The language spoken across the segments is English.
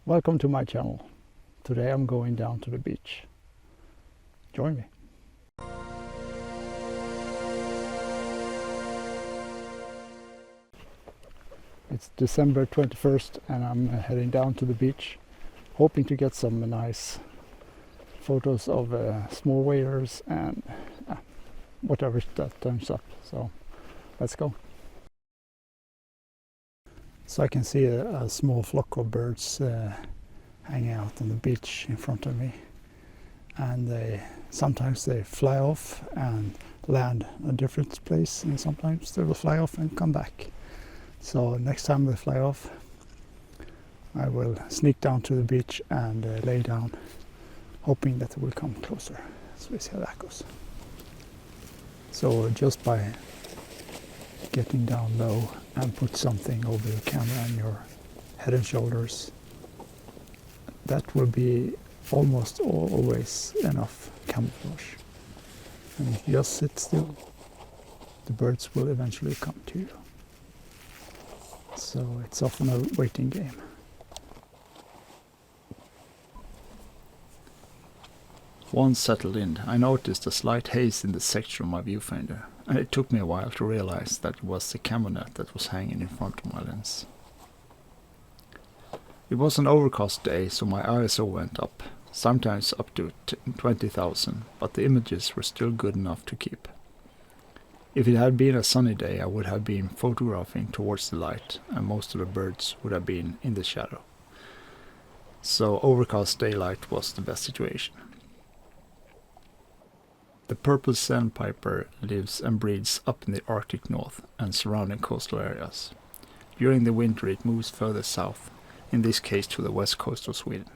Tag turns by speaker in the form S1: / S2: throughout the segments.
S1: Welcome to my channel. Today I'm going down to the beach. Join me. It's December 21st and I'm heading down to the beach, hoping to get some nice photos of small waders and whatever that turns up. So let's go. So I can see a small flock of birds hanging out on the beach in front of me, and sometimes they fly off and land a different place, and sometimes they will fly off and come back. So next time they fly off, I will sneak down to the beach and lay down, hoping that they will come closer. So we see how that goes. So just by getting down low and put something over the camera on your head and shoulders, that will be almost always enough camouflage. And if you just sit still, the birds will eventually come to you. So it's often a waiting game.
S2: Once settled in, I noticed a slight haze in the section of my viewfinder, and it took me a while to realize that it was the camera net that was hanging in front of my lens. It was an overcast day, so my ISO went up, sometimes up to 20,000, but the images were still good enough to keep. If it had been a sunny day, I would have been photographing towards the light, and most of the birds would have been in the shadow. So overcast daylight was the best situation. The purple sandpiper lives and breeds up in the Arctic North and surrounding coastal areas. During the winter it moves further south, in this case to the west coast of Sweden.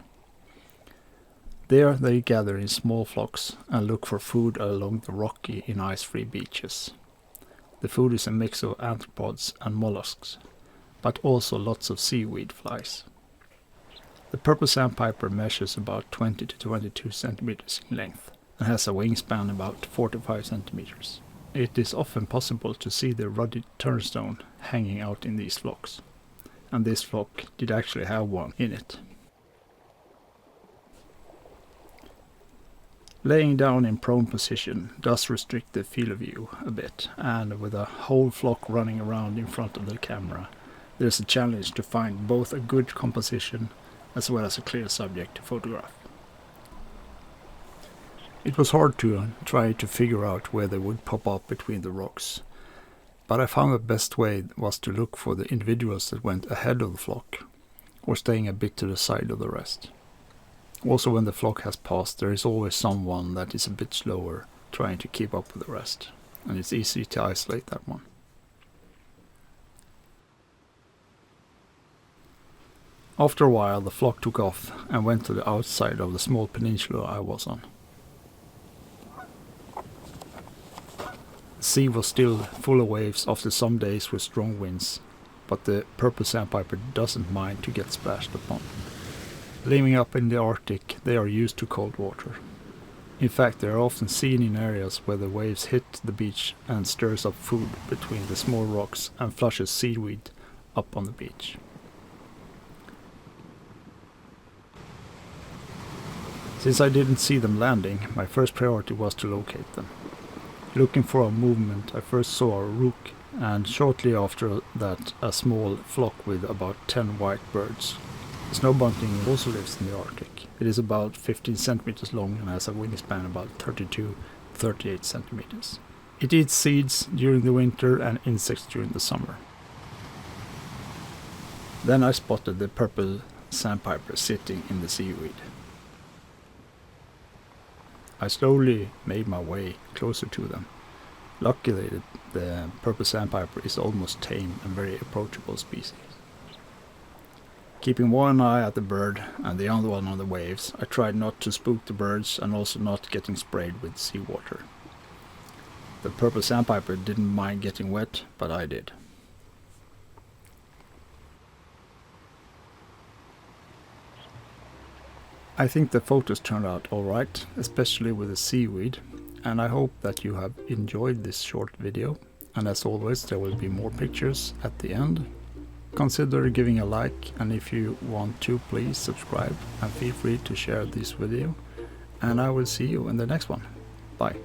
S2: There they gather in small flocks and look for food along the rocky and ice-free beaches. The food is a mix of arthropods and mollusks, but also lots of seaweed flies. The purple sandpiper measures about 20 to 22 centimeters in length and has a wingspan about 45 centimeters. It is often possible to see the ruddy turnstone hanging out in these flocks, and this flock did actually have one in it. Laying down in prone position does restrict the field of view a bit, and with a whole flock running around in front of the camera, there's a challenge to find both a good composition as well as a clear subject to photograph. It was hard to try to figure out where they would pop up between the rocks, but I found the best way was to look for the individuals that went ahead of the flock, or staying a bit to the side of the rest. Also, when the flock has passed, there is always someone that is a bit slower, trying to keep up with the rest, and it's easy to isolate that one. After a while, the flock took off and went to the outside of the small peninsula I was on. The sea was still full of waves after some days with strong winds, but the purple sandpiper doesn't mind to get splashed upon. Living up in the Arctic, they are used to cold water. In fact, they are often seen in areas where the waves hit the beach and stirs up food between the small rocks and flushes seaweed up on the beach. Since I didn't see them landing, my first priority was to locate them. Looking for a movement, I first saw a rook, and shortly after that a small flock with about 10 white birds. The snow bunting also lives in the Arctic. It is about 15 centimeters long and has a wingspan about 32 to 38 centimeters. It eats seeds during the winter and insects during the summer. Then I spotted the purple sandpiper sitting in the seaweed. I slowly made my way closer to them. Luckily, the purple sandpiper is almost tame and very approachable species. Keeping one eye at the bird and the other one on the waves, I tried not to spook the birds and also not getting sprayed with seawater. The purple sandpiper didn't mind getting wet, but I did. I think the photos turned out alright, especially with the seaweed, and I hope that you have enjoyed this short video, and as always there will be more pictures at the end. Consider giving a like, and if you want to, please subscribe and feel free to share this video, and I will see you in the next one. Bye.